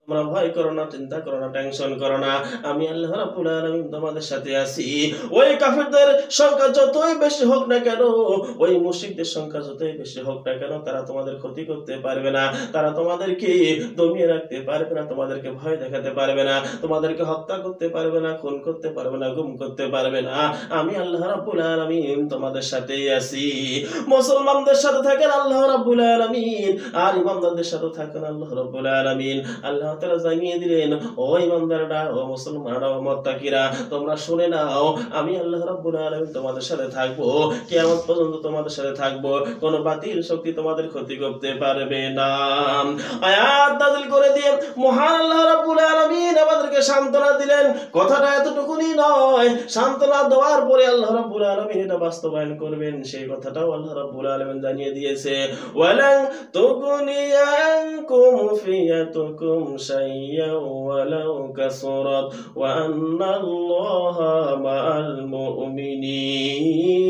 তোমরা ভয় করো না, চিন্তা করো না, টেনশন করো না, আমি আল্লাহ রাব্বুল আলামিন তোমাদের সাথে আছি। ওই কাফেরদের সংখ্যা যতই বেশি হোক না কেন, ওই মুশরিকদের সংখ্যা যতই বেশি হোক না কেন, তারা তোমাদের ক্ষতি করতে পারবে না, তারা তোমাদেরকে দমিয়ে রাখতে পারবে না, তোমাদেরকে ভয় দেখাতে পারবে না, তোমাদেরকে হত্যা করতে পারবে না, খুন করতে পারবে না, গুম করতে পারবে না। আমি আল্লাহ রাব্বুল আলামিন তোমাদের সাথেই আছি। মুসলমানদের সাথে থাকেন আল্লাহ রাব্বুল আলামিন, আর ইমানদারদের সাথে থাকেন আল্লাহ রাব্বুল আলামিন। আল্লাহ তাআলা জানিয়ে দিলেন, ও ইমানদাররা, ও মুসলমানরা, ও মুত্তাকিরা, তোমরা শুনে নাও, আমি আল্লাহ রাব্বুল আলামিন তোমাদের সাথে থাকবো, কিয়ামত পর্যন্ত তোমাদের সাথে থাকবো, কোনো বাতিল শক্তি তোমাদের ক্ষতি করতে পারবে না। আয়াত নাযিল করে দিয়ে মহান আল্লাহ রাব্বুল আলামিন আমাদেরকে সান্ত্বনা দিলেন। কথাটা এতটুকুনি নয়, সান্ত্বনা দেওয়ার পরে আল্লাহ রাব্বুল আলামিন এটা বাস্তবায়ন করবেন, সেই কথাটাও আল্লাহ রাব্বুল আলামিন জানিয়ে দিয়েছে। ওয়ালান তুগনিয়া আনকুম ফিয়াতুকুম শাইয়্যান ওয়ালাউ কাসরাত ওয়া আন্নাল্লাহা মাআল মুমিনিন।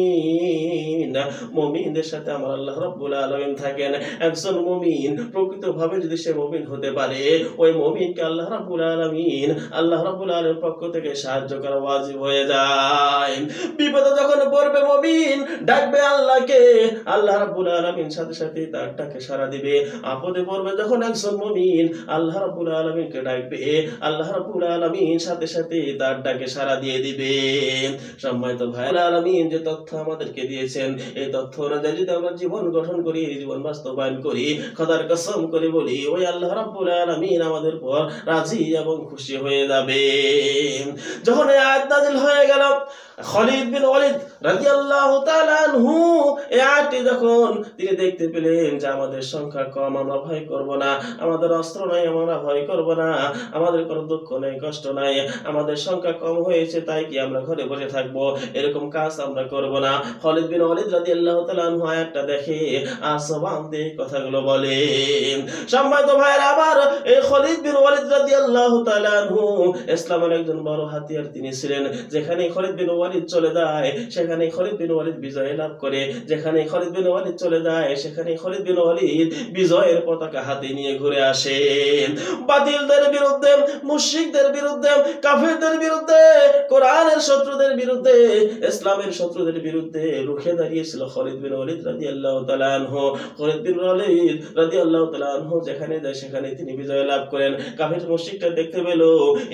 মুমিনদের সাথে আমার আল্লাহ রাব্বুল আলামিন থাকেন। একজন মুমিন প্রকৃতভাবে যদি সে মুমিন হতে পারে, ওই মুমিনকে আল্লাহ রাব্বুল আলামিন পক্ষ থেকে সাহায্য করা ওয়াজিব হয়ে যায়। বিপদে যখন পড়বে মুমিন, ডাকবে আল্লাহকে, আল্লাহ রাব্বুল আলামিন সাথে সাথে তার ডাকে সাড়া দিবে। আপদে পড়বে যখন একজন মুমিন, আল্লাহ রাব্বুল আলামিনকে ডাকবে, আল্লাহ রাব্বুল আলামিন সাথে সাথে তার ডাকে সাড়া দিয়ে দিবে। সম্মানিত ভাই, আলামিন যে তথ্য আমাদেরকে দিয়েছেন, এই তথ্য অনুযায়ী যদি আমরা জীবন গঠন করি, জীবন বাস্তবায়ন করি, খোদার কসম করে বলি, ওই আল্লাহ রাব্বুল আলামিন আমাদের পর রাজি এবং খুশি হয়ে যাবে। যখন এই আয়াত নাযিল হয়ে গেল, খালিদ বিন ওয়ালিদ রাদিয়াল্লাহু তাআলা আনহু এই আয়াতটি যখন তিনি দেখতে পেলেন যে আমাদের সংখ্যা কম, আমরা ভয় করব না, আমাদের অস্ত্র নাই, আমরা ভয় করব না, আমাদের কোনো দুঃখ নাই, কষ্ট নাই, আমাদের সংখ্যা কম হয়েছে তাই কি আমরা ঘরে বসে থাকব, এরকম কাজ আমরা করব না। খালিদ বিন ওয়ালিদ রাদিয়াল্লাহু তাআলা আনহু আয়াতটা দেখে আসবান দিয়ে কথাগুলো বলে। সম্মানিত ভাইরা, আবার এই খালিদ বিন ওয়ালিদ রাদিয়াল্লাহু তাআলা আনহু ইসলামের একজন বড় হাতিয়ার তিনি ছিলেন। যেখানে খালিদ বিন ওয়ালিদ চলে যায় সেখানে খালিদ বিন ওয়ালিদ বিজয় লাভ করে, যেখানে খালিদ বিন ওয়ালিদ চলে যায় সেখানে খালিদ বিন ওয়ালিদ বিজয়ের পতাকা হাতে নিয়ে ঘুরে আসে। বাতিলদের বিরুদ্ধে, মুশরিকদের বিরুদ্ধে, কাফেরদের বিরুদ্ধে, কোরআনের শত্রুদের বিরুদ্ধে, ইসলামের শত্রুদের বিরুদ্ধে রুখে দাঁড়িয়েছিল খালিদ বিন ওয়ালিদ রাদিয়াল্লাহু তাআলা আনহু। খালিদ বিন ওয়ালিদ রাদিয়াল্লাহু তাআলা আনহু যেখানে যায় সেখানে তিনি বিজয় লাভ করেন। কাফের মুশরিকরা দেখতে পেল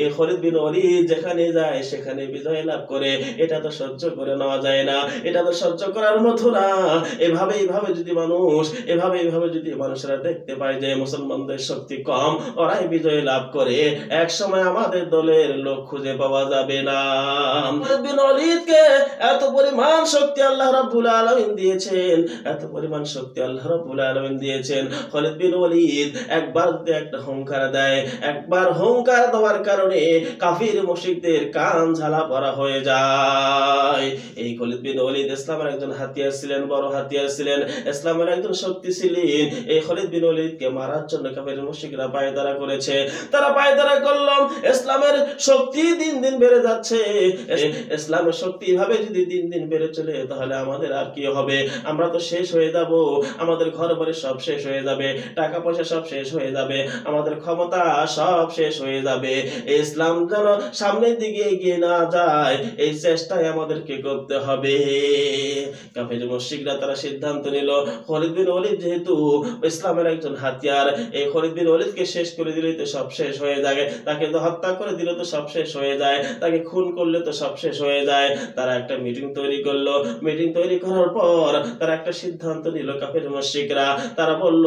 এই খালিদ বিন ওয়ালিদ যেখানে যায় সেখানে বিজয় লাভ করে, এটা তো সহ্য করে নেওয়া যায় না, এটা তো সহ্য করার মতো না। এভাবে যদি মানুষরা দেখতে পায় যে মুসলমানদের শক্তি কম, ওরাই বিজয় লাভ করে, এক সময় আমাদের দলের লোক খুঁজে পাওয়া যাবে না। খালিদ বিন ওয়ালিদকে এত পরিমাণ শক্তি আল্লাহ রাব্বুল আলামিন দিয়েছেন, এত পরিমাণ শক্তি আল্লাহ রাব্বুল আলামিন দিয়েছেন। খালিদ বিন ওয়ালিদ একবার যদি একটা হুঙ্কার দেয়, একবার হুঙ্কার দেওয়ার কারণে কাফির মুশরিকদের কান ঝালা পড়া হয়ে যায়। এই খালিদ বিন ওয়ালিদ ইসলামের একজন হাতিয়ার ছিলেন, বড় হাতিয়ার ছিলেন, ইসলামের একজন শক্তি ছিলেন। এই খালিদ বিন ওয়ালিদকে মারার জন্য কাফির মুশরিকরা পায়তারা করেছে। তারা পায়তারা করলো, ইসলামের শক্তি দিন দিন বেড়ে যাচ্ছে, ইসলামের শক্তি এভাবে যদি দিন দিন বেড়ে চলে তাহলে আমাদের আর কি হবে? আমরা তো শেষ হয়ে যাব, আমাদের ঘর বাড়ি সব শেষ হয়ে যাবে, টাকা পয়সা সব শেষ হয়ে যাবে, আমাদের ক্ষমতা সব শেষ হয়ে যাবে। ইসলাম যেন সামনের দিকে এগিয়ে না যায়, এই চেষ্টাই আমাদেরকে করতে হবে। কাফের মুশরিকরা তারা সিদ্ধান্ত নিল, খালিদ বিন ওয়ালিদ যেহেতু ইসলামের একজন হাতিয়ার, এই খালিদ বিন ওয়ালিদকে শেষ করে দিলেই তো সব শেষ হয়ে যায়, তাকে তো হত্যা করে দিলে তো সব শেষ হয়ে যায়, তাকে খুন করলে তো সব শেষ হয়ে যায়। তারা একটা মিটিং তৈরি করলো। মিটিং তৈরি করার পর তারা একটা সিদ্ধান্ত নিল, কাফের মুশরিকরা তারা বলল,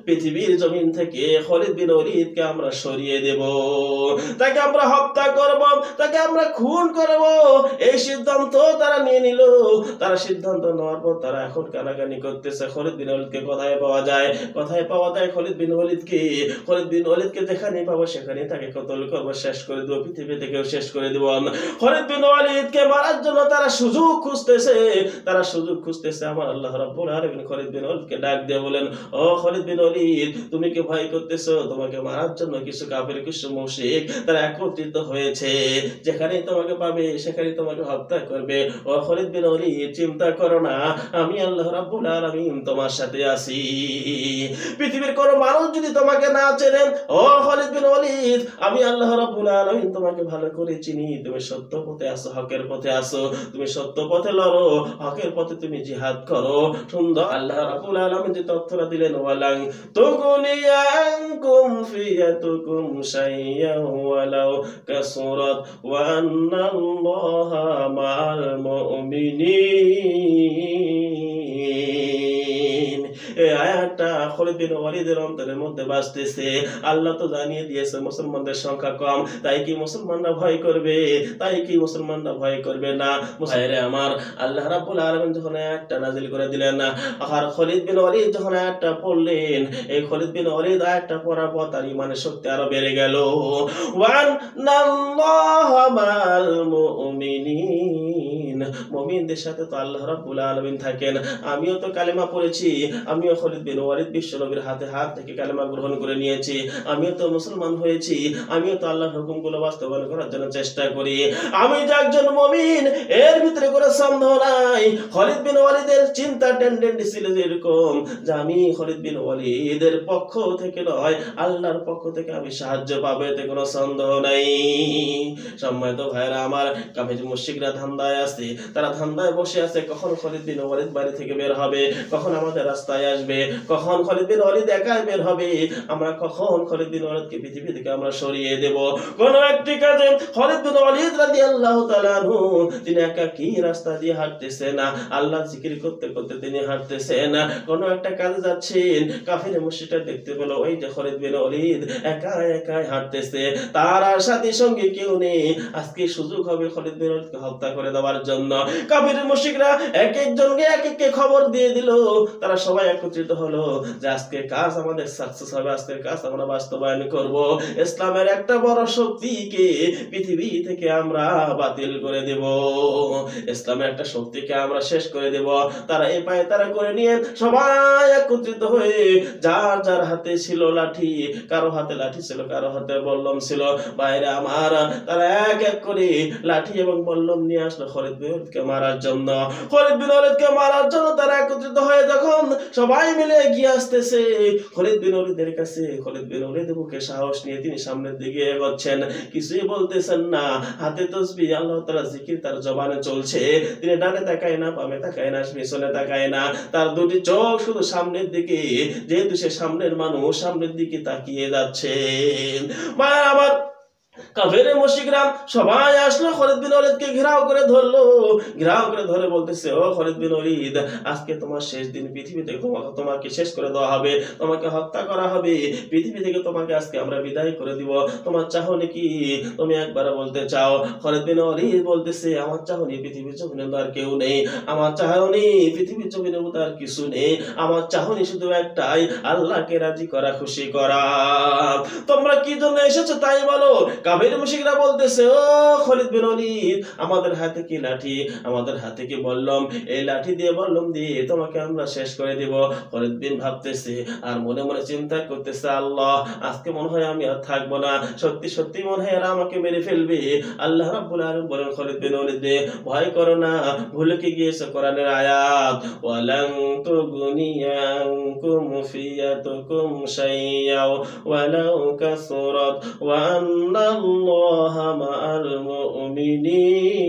পৃথিবীর জমিন থেকে খালিদ বিন ওয়ালিদকে আমরা সরিয়ে দেব, তাকে আমরা হত্যা করব, তাকে আমরা খুন করব। এই সিদ্ধান্ত তারা নিয়ে নিল। তারা সিদ্ধান্ত নেওয়ার পর তারা এখন কানাকানি করতেছে, খালিদ বিন ওয়ালিদকে কোথায় পাওয়া যায়, কোথায় পাওয়া যায় খালিদ বিন ওয়ালিদকে। খালিদ বিন ওয়ালিদকে যেখানে পাবো সেখানে তাকে কতল করব, শেষ করে দেব, পৃথিবী থেকেও শেষ করে দেব। খালিদ বিন ওয়ালিদকে মারার জন্য তারা সুযোগ খুঁজতেছে, তারা সুযোগ খুঁজতেছে। আমার আল্লাহ রাব্বুল আলামিন খালিদ বিন ওয়ালিদকে ডাক দিয়ে বলেন, ও খালিদ বিন ওয়ালিদ, তুমি কি ভয় করতেছো? তোমাকে মারার জন্য কিছু কাফের কিছু মুশরিক তারা একত্রিত হয়েছে, যেখানে তোমাকে পাবে সেখানে তোমাকে হত্যা করবে। ও খালিদ বিন ওয়ালিদ, চিন্তা করো না, আমি আল্লাহ রাব্বুল আলামিন তোমার সাথে আছি। পৃথিবীর কোন মানুষ যদি তোমাকে না চেনেন, ও খালিদ বিন ওয়ালিদ, আমি আল্লাহ রাব্বুল আলামিন তোমাকে ভালো করে চিনি। তুমি সত্য পথে আসো, হকের পথে আসো, তুমি সত্য পথে লড়ো, হকের পথে তুমি জিহাদ করো। সুন্দর আল্লাহ রাব্বুল আলামিন যে তথ্যটা দিলেন, ওয়ালাং তুগনিয়াকুম ফিয়াতুকুম শাইয়্যান ওয়ালাউ কাসুরাত ওয়া আন্নাল্লাহা মাআল মুমিনিন। এই আয়াতটা খালিদ বিন ওয়ালিদের অন্তরের মধ্যে বাজতেছে। আল্লাহ তো জানিয়ে দিয়েছে মুসলমানদের সংখ্যা কম, তাই কি মুসলমানরা ভয় করবে? তাই কি মুসলমানরা ভয় করবে না? ভাইরে আমার, আল্লাহ রাব্বুল আলামিন যখন আয়াতটা নাযিল করে দিলেন না, আর খালিদ বিন ওয়ালিদ যখন আয়াতটা পড়লেন, এই খালিদ বিন ওয়ালিদ আয়াতটা পড়ার পর তার ঈমানের শক্তি আরো বেড়ে গেল। ওয়ান্নাল্লাহা মাআল মুমিনিন, মুমিনদের সাথে তো আল্লাহ রাব্বুল আলামিন থাকেন। আমিও তো কালেমা পড়েছি, আমিও খালিদ বিন ওয়ালিদ বিশ্বনবীর হাতে হাত থেকে কালেমা গ্রহণ করে নিয়েছি, আমিও তো মুসলমান হয়েছি, আমিও তো আল্লাহর হুকুমগুলো বাস্তবায়ন করার জন্য চেষ্টা করি। আমি যে একজন মুমিন, এর ভিতরে কোনো সন্দেহ নাই। খালিদ বিন ওয়ালিদের চিন্তা টেন্ডেন্সি ছিল এরকম যে আমি খালিদ বিন ওয়ালিদের পক্ষ থেকে নয়, আল্লাহর পক্ষ থেকে আমি সাহায্য পাবো, এতে কোনো সন্দেহ নাই। সম্মানিত ভাইরা আমার, কাফের মুশরিকরা ধান্দায় আছে, তারা ধান্দায় বসে আছে কখন খালিদ বিন ওয়ালিদ বাড়ি থেকে বের হবে, কখন আমাদের রাস্তায় আসবে, কখন খালিদ বিন ওয়ালিদ একাই বের হবে, আমরা কখন খালিদ বিন ওয়ালিদকে পৃথিবী থেকে আমরা সরিয়ে দেব। কোন একটি কাজে খালিদ বিন ওয়ালিদ রাদিয়াল্লাহু তাআলা আনহু তিনি একাকী রাস্তা দিয়ে হাঁটতেছেন না, আল্লাহ জিকির করতে করতে তিনি হাঁটতেছেন না। কোন একটা কাজে যাচ্ছেন, কাফের মুশরিকরা দেখতে পেল ওই যে খালিদ বিন ওয়ালিদ একাই একাই হাঁটতেছে, তার আর সাথী সঙ্গে কেউ নেই। আজকে সুযোগ হবে খালিদ বিন ওয়ালিদকে হত্যা করে দেওয়ার জন্য। কাফের মুশরিকরা এক একজনকে এক এককে খবর দিয়ে দিল, তারা সবাই একত্রিত হলো যে আজকে কাজ আমাদের সাকসেস হবে, আজকের কাজ আমরা বাস্তবায়ন করব, ইসলামের একটা বড় শক্তিকে পৃথিবী থেকে আমরা বাতিল করে দেব, ইসলামের একটা শক্তিকে আমরা শেষ করে দেব। তারা এই পায়ে তারা করে নিয়ে সবাই একত্রিত হয়ে যার যার হাতে ছিল লাঠি, কারো হাতে লাঠি ছিল, কারো হাতে বল্লম ছিল, বাইরে আমার তারা এক এক করে লাঠি এবং বল্লম নিয়ে আসলো খালিদ বিন ওয়ালিদকে মারার জন্য। খালিদ বিন ওয়ালিদকে মারার জন্য তারা একত্রিত হয়ে যখন সবাই মিলে এগিয়ে আসতেছে খালিদ বিন ওয়ালিদের কাছে, খালিদ বিন ওয়ালিদের বুকে সাহস নিয়ে তিনি সামনের দিকে এগোচ্ছেন, কিছুই বলতেছেন না, হাতে তাসবিহ আল্লাহ তাআলা জিকির তার জবানে চলছে, তিনি ডানে তাকায় না, বামে তাকায় না, পিছনে তাকায় না, তার দুটি চোখ শুধু সামনের দিকে, যেহেতু সে সামনের মানুষ, সামনের দিকে তাকিয়ে যাচ্ছে। মায়ের আমার, কাফের মুশরিকরা সবাই আসলো, খালিদ বিন ওয়ালিদকে ঘেরাও করে ধরলো, ঘেরাও করে ধরে বলতেছে, ও খালিদ বিন ওয়ালিদ, আজকে তোমার শেষ দিন, পৃথিবী থেকে তোমাকে শেষ করে দেওয়া হবে, তোমাকে হত্যা করা হবে, পৃথিবী থেকে তোমাকে আজকে আমরা বিদায় করে দিব, তোমার চাহনি কি, তুমি একবার বলতে চাও? খালিদ বিন ওয়ালিদ বলতেছে, আমার চাহনি পৃথিবীর জমিনে আর কেউ নেই, আমার চাহনি পৃথিবীর জমিনে আর কিছু নেই, আমার চাহনি শুধু একটাই, আল্লাহকে রাজি করা, খুশি করা। তোমরা কি জন্য এসেছো তাই বলো। কাফের মুশরিকরা বলতেছে, ও খালিদ বিন ওয়ালিদ, আমাদের হাতে কি লাঠি, আমাদের হাতে কি বল্লম, এই লাঠি দিয়ে বল্লম দিয়ে তোমাকে আমরা শেষ করে দেব। খালিদ বিন ভাবতেছে আর মনে মনে চিন্তা করতেছে, আল্লাহ, আজকে মনে হয় আমি আর থাকবো না, সত্যি সত্যি মনে হয় এরা আমাকে মেরে ফেলবে। আল্লাহ রাব্বুল আলামিন বলেন, খালিদ বিন ওয়ালিদ, ভয় করো না, ভুলে কি গিয়েছে কোরআনের আয়াত, ওয়ালাং তুগনিয়াকুম ফিয়াতুকুম শাইয়্যাও ওয়ালাউ কাসুরাত ওয়া আন্নাল্লাহা মাআল মুমিনিন।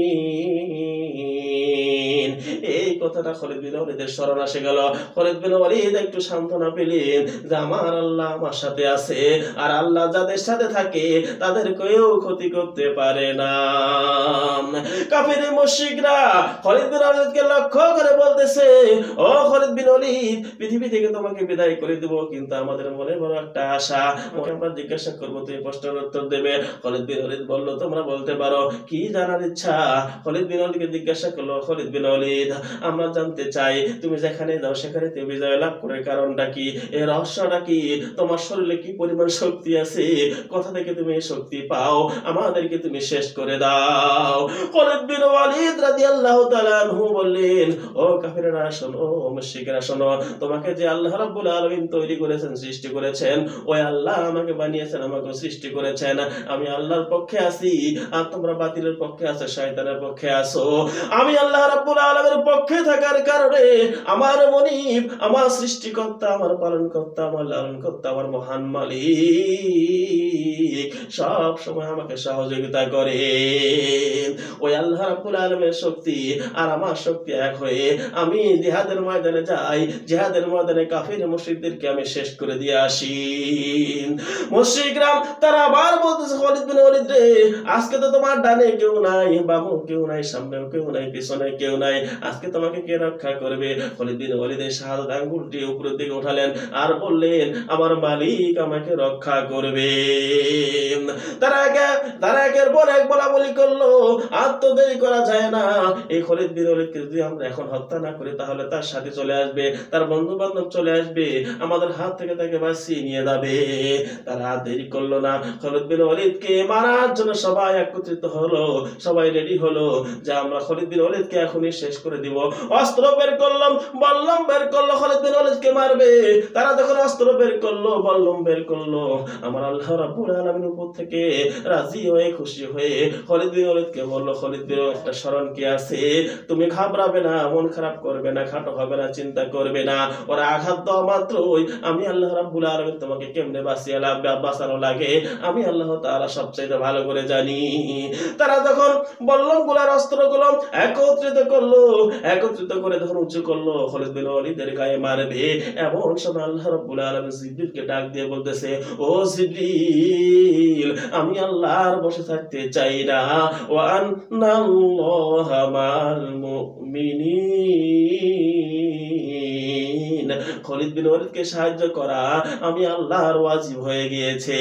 এই কথাটা খালিদ বিন ওয়ালিদের স্মরণ আসে গেল। খালিদ বিন ওয়ালিদ একটু সান্ত্বনা পেলেন যে আমার আল্লাহ আমার সাথে আছে, আর আল্লাহ যাদের সাথে থাকে তাদের কেউ ক্ষতি করতে পারে না। কাফের মুশরিকরা খালিদ বিন ওয়ালিদকে লক্ষ্য করে বলতেছে, ও খালিদ বিন ওয়ালিদ, পৃথিবী থেকে তোমাকে বিদায় করে দেব, কিন্তু আমাদের মনে বড় একটা আশা, আমরা জিজ্ঞাসা করবো, তুমি প্রশ্নের উত্তর দেবে। খালিদ বিন ওয়ালিদ বলল, তোমরা বলতে পারো, কি জানার ইচ্ছা? খালিদ বিন ওয়ালিদকে জিজ্ঞাসা করলো, খালিদ বিন ওয়ালিদ, আমরা জানতে চাই তুমি যেখানে যাও সেখানে তুমি বিজয় লাভ করার কারণটা কি, এর রহস্যটা কি, তোমার শরীরে কি পরিমাণ শক্তি আছে, কোথা থেকে তুমি এই শক্তি পাও, আমাদেরকে তুমি শেষ করে দাও। খালিদ বিন ওয়ালিদ রাদিয়াল্লাহু তাআলা আনহু বললেন, ও কাফিররা শোনো, ও মুশরিকরা শোনো, তোমাকে যে আল্লাহ রাব্বুল আলামিন তৈরি করেছেন, সৃষ্টি করেছেন, ওই আল্লাহ আমাকে বানিয়েছেন, আমাকে সৃষ্টি করেছেন। আমি আল্লাহর পক্ষে আছি আর তোমরা বাতিলের পক্ষে আছো, শয়তানের পক্ষে আছো। আমি আল্লাহ রাব্বুল আলামিনের পক্ষে থাকার কারণে আমার মনিব, আমার সৃষ্টিকর্তা, আমার পালনকর্তা, আমার লালনকর্তা, আমার মহান মালিক সব সময় আমাকে সহযোগিতা করে। ওই আল্লাহ রাব্বুল আলামিনের শক্তি আর আমার শক্তি এক হয়ে আমি জিহাদের ময়দানে যাই, জিহাদের ময়দানে কাফির মুশরিকদেরকে আমি শেষ করে দিয়ে আসি। মুশরিকরা তারা আবার বলতেছে, খালিদ বিন ওয়ালিদ রে, আজকে তো তোমার ডানে কেউ নাই, বামও কেউ নাই, সামনেও কেউ নাই, পিছনে কেউ নাই, আজকে তোমাকে কে রক্ষা করবে? খালিদ বিন ওয়ালিদ এই শাহাদাত আঙ্গুলটি উপরের দিকে উঠালেন আর বললেন, আমার মালিক আমাকে রক্ষা করবে। তারা একের পর এক বলাবলি করলো, আর তো দেরি করা যায় না। এই খালিদ বিন ওয়ালিদকে যদি আমরা এখন হত্যা না করি তাহলে তার সাথে চলে আসবে, তার বন্ধু বান্ধব চলে আসবে, আমাদের হাত থেকে তাকে বাঁচিয়ে নিয়ে যাবে। তারা দেরি করলো না, খালিদ বিন ওয়ালিদকে মারার জন্য সবাই একত্রিত হলো, সবাই রেডি হলো যে আমরা খালিদ বিন ওয়ালিদকে এখনই শেষ করে দিব। অস্ত্র বের করলাম, বল্লম বের করলো, খালিদ বিন ওয়ালিদকে মারবে। তারা যখন অস্ত্র বের করলো, বল্লম বের করলো, আমার আল্লাহ রাব্বুল আলামিন উপর থেকে রাজি হয়ে, খুশি হয়ে খালিদ বিন ওয়ালিদকে বললো, খালিদ বিন ওয়ালিদ, একটা স্মরণ কি আছে, তুমি ঘাবড়াবে না, মন খারাপ করবে না, খাটো হবে না, চিন্তা করবে না। ওরা আঘাত দেওয়া মাত্রই আমি আল্লাহ রাব্বুল আলামিন তোমাকে কেমনে বাঁচানো লাগে আমি আল্লাহ তাআলা সবচেয়ে ভালো করে জানি। তারা যখন বল্লম গুলার অস্ত্রগুলো একত্রিত করে যখন উঁচু করলো, খালিদ বিন ওয়ালিদের গায়ে মারবে, এমন সময় আল্লাহ রাব্বুল আলামিন জিবরিলকে ডাক দিয়ে বলতেছে, ও জিবরিল, আমি আল্লাহর বসে থাকতে চাই না, ওয়া আন্নাল্লাহা মা'আল মুমিনিন, খালিদ বিন ওয়ালিদকে সাহায্য করা আমি আল্লাহর ওয়াজিব হয়ে গিয়েছে।